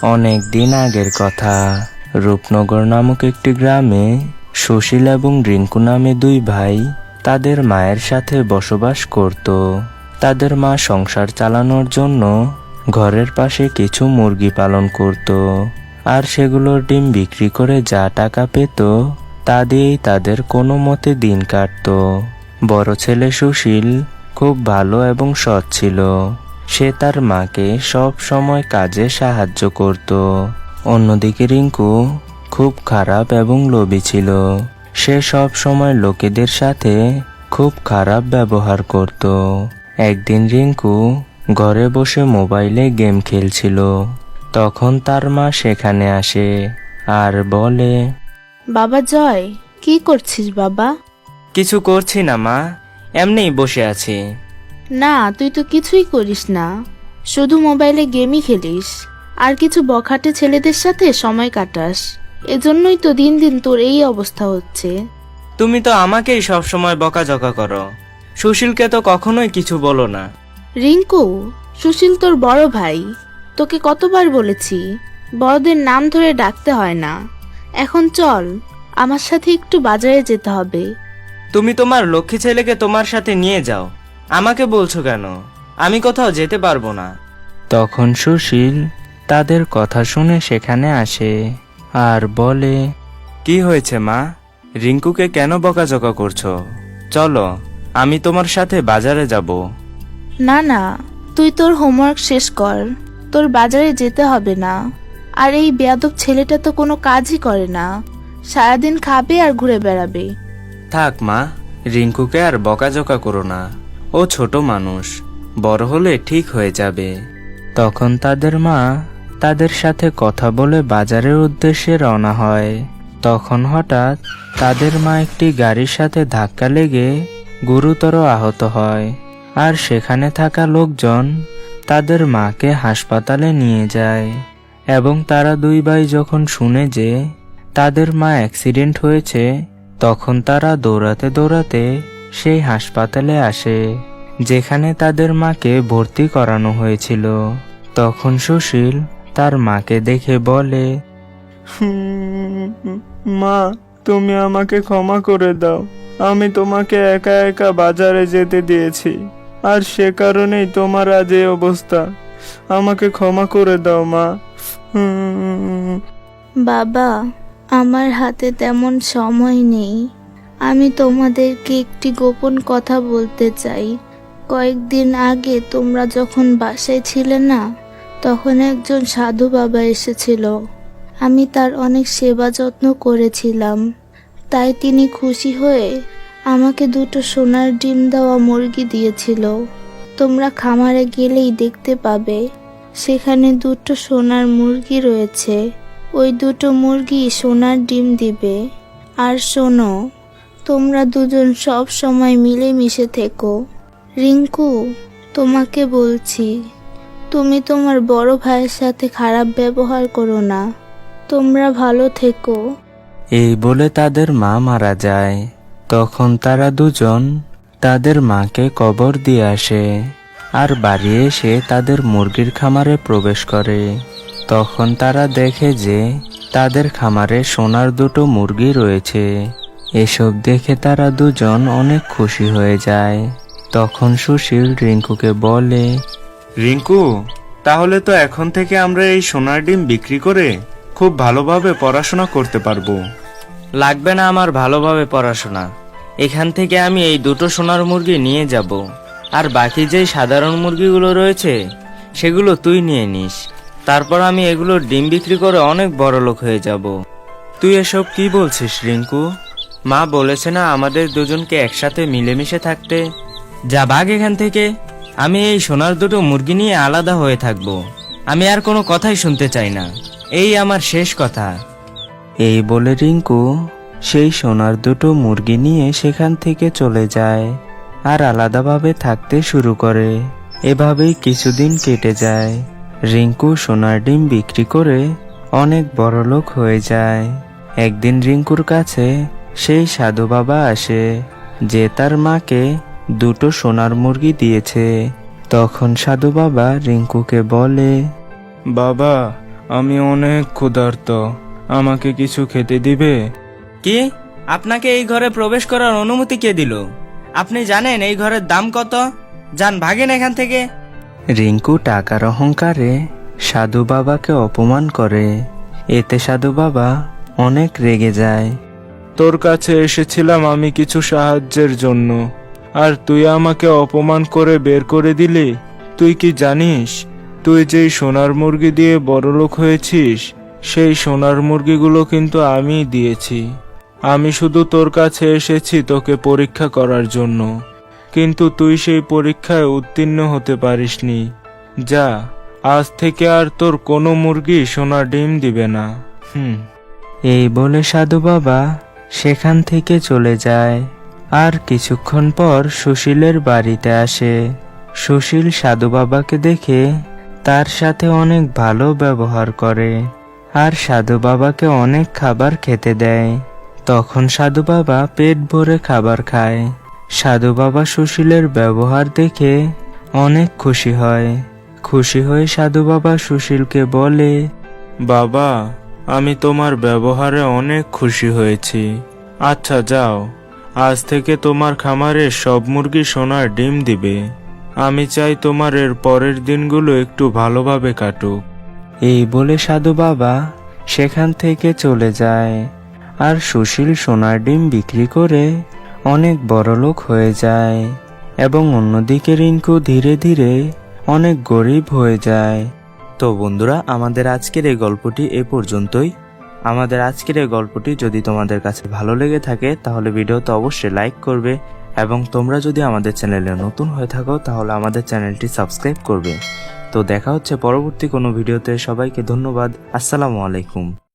অনেক দিন আগের কথা। রূপনগর নামক একটি গ্রামে সুশীল এবং রিঙ্কু নামে দুই ভাই তাদের মায়ের সাথে বসবাস করত। তাদের মা সংসার চালানোর জন্য ঘরের পাশে কিছু মুরগি পালন করত, আর সেগুলোর ডিম বিক্রি করে যা টাকা পেত তা দিয়েই তাদের কোনো মতে দিন কাটত। বড় ছেলে সুশীল খুব ভালো এবং সৎ ছিল। সে তার মাকে সব সময় কাজে সাহায্য করত। অন্যদিকে রিঙ্কু খুব খারাপ এবং লোভী ছিল। সে সব সময় লোকেদের সাথে খুব খারাপ ব্যবহার করত। একদিন রিঙ্কু ঘরে বসে মোবাইলে গেম খেলছিল। তখন তার মা সেখানে আসে আর বলে, বাবা জয়, কি করছিস বাবা? কিছু করছি না মা, এমনিই বসে আছি। না, তুই তো কিছুই করিস না, শুধু মোবাইলে গেমই খেলিস আর কিছু বখাটে ছেলেদের সাথে সময় কাটাস। এজন্যই তো দিন দিন তোর এই অবস্থা হচ্ছে। তুমি তো আমাকেই সব সময় বকাঝকা করো, সুশীলকে তো কখনোই কিছু বলো না। রিঙ্কু, সুশীল তোর বড় ভাই, তোকে কতবার বলেছি বড়দের নাম ধরে ডাকতে হয় না। এখন চল, আমার সাথে একটু বাজারে যেতে হবে। তুমি তোমার লক্ষ্মী ছেলেকে তোমার সাথে নিয়ে যাও, আমাকে বলছো কেন? আমি কোথাও যেতে পারবো না। তখন সুশীল তাদের কথা শুনে সেখানে আসে আর বলে, কি হয়েছে মা? রিঙ্কুকে কেন বকাঝকা করছো? চলো, আমি তোমার সাথে বাজারে যাব। না না, তুই তোর হোমওয়ার্ক শেষ কর, তোর বাজারে যেতে হবে না। আর এই বেয়াদব ছেলেটা তো কোনো কাজই করে না, সারাদিন খাবে আর ঘুরে বেড়াবে। থাক মা, রিঙ্কুকে আর বকাঝকা করো না, ও ছোট মানুষ, বড় হলে ঠিক হয়ে যাবে। তখন তাদের মা তাদের সাথে কথা বলে বাজারের উদ্দেশ্যে রওনা হয়। তখন হঠাৎ তাদের মা একটি গাড়ির সাথে ধাক্কা লেগে গুরুতর আহত হয়, আর সেখানে থাকা লোকজন তাদের মাকে হাসপাতালে নিয়ে যায়। এবং তারা দুই ভাই যখন শুনে যে তাদের মা অ্যাক্সিডেন্ট হয়েছে, তখন তারা দৌড়াতে দৌড়াতে সেই হাসপাতালে আসে যেখানে তাদের মাকে ভর্তি করানো হয়েছিল। তখন সুশীল তার মাকে দেখে বলে, মা, তুমি আমাকে ক্ষমা করে দাও। আমি তোমাকে একা একা বাজারে যেতে দিয়েছি, আর সে কারণেই তোমার আজ এই অবস্থা। আমাকে ক্ষমা করে দাও মা। বাবা, আমার হাতে তেমন সময় নেই। আমি তোমাদেরকে একটি গোপন কথা বলতে চাই। কয়েকদিন আগে তোমরা যখন বাসায় ছিলে না, তখন একজন সাধু বাবা এসেছিল। আমি তার অনেক সেবা যত্ন করেছিলাম, তাই তিনি খুশি হয়ে আমাকে দুটো সোনার ডিম দেওয়া মুরগি দিয়েছিল। তোমরা খামারে গেলেই দেখতে পাবে, সেখানে দুটো সোনার মুরগি রয়েছে। ওই দুটো মুরগি সোনার ডিম দিবে। আর শোনো, তোমরা দুজন সব সময় মিলেমিশে থেকো। রিঙ্কু, তোমাকে বলছি, তুমি তোমার বড় ভাইয়ের সাথে খারাপ ব্যবহার করো না। তোমরা ভালো থেকো। এই বলে তাদের মা মারা যায়। তখন তারা দুজন তাদের মাকে কবর দিয়ে আসে আর বাড়ি এসে তাদের মুরগির খামারে প্রবেশ করে। তখন তারা দেখে যে তাদের খামারে সোনার দুটো মুরগি রয়েছে। এসব দেখে তারা দুজন অনেক খুশি হয়ে যায়। তখন সুশীল রিঙ্কুকে বলে, রিঙ্কু, তাহলে তো এখন থেকে আমরা এই সোনার ডিম বিক্রি করে খুব ভালোভাবে পড়াশোনা করতে পারবো। লাগবে না আমার ভালোভাবে পড়াশোনা, এখান থেকে আমি এই দুটো সোনার মুরগি নিয়ে যাব, আর বাকি যেই সাধারণ মুরগিগুলো রয়েছে সেগুলো তুই নিয়ে নিস। তারপর আমি এগুলোর ডিম বিক্রি করে অনেক বড় লোক হয়ে যাব। তুই এসব কি বলছিস রিঙ্কু? মা বলেছে না আমাদের দুজনকে একসাথে মিলেমিশে থাকতে? যা ভাগ এখান থেকে, আমি এই সোনার দুটো মুরগি নিয়ে আলাদা হয়ে থাকব। আমি আর কোনো কথাই শুনতে চাই না, এই আমার শেষ কথা। এই বলে রিঙ্কু সেই সোনার দুটো মুরগি নিয়ে সেখান থেকে চলে যায় আর আলাদাভাবে থাকতে শুরু করে। এভাবেই কিছুদিন কেটে যায়। রিঙ্কু সোনার ডিম বিক্রি করে অনেক বড়লোক হয়ে যায়। একদিন রিঙ্কুর কাছে সেই সাধু বাবা আসে যে তার মাকে দুটো সোনার মুরগি দিয়েছে তখন সাধু বাবা রিঙ্কুকে বলে, বাবা, আমি অনেক ক্ষুধার্ত, আমাকে কিছু খেতে দিবে? কি? আপনাকে এই ঘরে প্রবেশ করার অনুমতি কে দিল? আপনি জানেন এই ঘরের দাম কত? যান, ভাগেন এখান থেকে। রিঙ্কু টাকার অহংকারে সাধু বাবাকে অপমান করে। এতে সাধু বাবা অনেক রেগে যায়। তোর কাছে এসেছিলাম আমি কিছু সাহায্যের জন্য, আর তুই আমাকে অপমান করে বের করে দিলি। তুই কি জানিস তুই যেই সোনার মুরগি দিয়ে বড়লোক হয়েছিস, সেই সোনার মুরগিগুলো কিন্তু আমিই দিয়েছি। আমি শুধু তোর কাছে এসেছি তোকে পরীক্ষা করার জন্য, কিন্তু তুই সেই পরীক্ষায় উত্তীর্ণ হতে পারিসনি। যা, আজ থেকে আর তোর কোনো মুরগি সোনা ডিম দিবে না। এই বলে সাধু বাবা সেখান থেকে চলে যায়। আর কিছুক্ষণ পর সুশীলের বাড়িতে আসে। সুশীল সাধু বাবাকে দেখে তার সাথে অনেক ভালো ব্যবহার করে, আর সাধু বাবাকে অনেক খাবার খেতে দেয়। তখন সাধু বাবা পেট ভরে খাবার খায়। সাধু বাবা সুশীলের ব্যবহার দেখে অনেক খুশি হয়। খুশি হয়ে সাধু বাবা সুশীলকে বলে, বাবা, আমি তোমার ব্যবহারে অনেক খুশি হয়েছি। আচ্ছা যাও, আজ থেকে তোমার খামারে সব মুরগি সোনার ডিম দিবে। আমি চাই তোমার এর পরের দিনগুলো একটু ভালোভাবে কাটুক। এই বলে সাধু বাবা সেখান থেকে চলে যায়। আর সুশীল সোনার ডিম বিক্রি করে অনেক বড়লোক হয়ে যায়, এবং অন্যদিকে রিঙ্কু ধীরে ধীরে অনেক গরিব হয়ে যায়। তো বন্ধুরা, আমাদের আজকের এই গল্পটি এ পর্যন্তই। আমাদের আজকের এই গল্পটি যদি তোমাদের কাছে ভালো লেগে থাকে তাহলে ভিডিওতে অবশ্যই লাইক করবে, এবং তোমরা যদি আমাদের চ্যানেলে নতুন হয়ে থাকো তাহলে আমাদের চ্যানেলটি সাবস্ক্রাইব করবে। তো দেখা হচ্ছে পরবর্তী কোনো ভিডিওতে। সবাইকে ধন্যবাদ। আসসালামু আলাইকুম।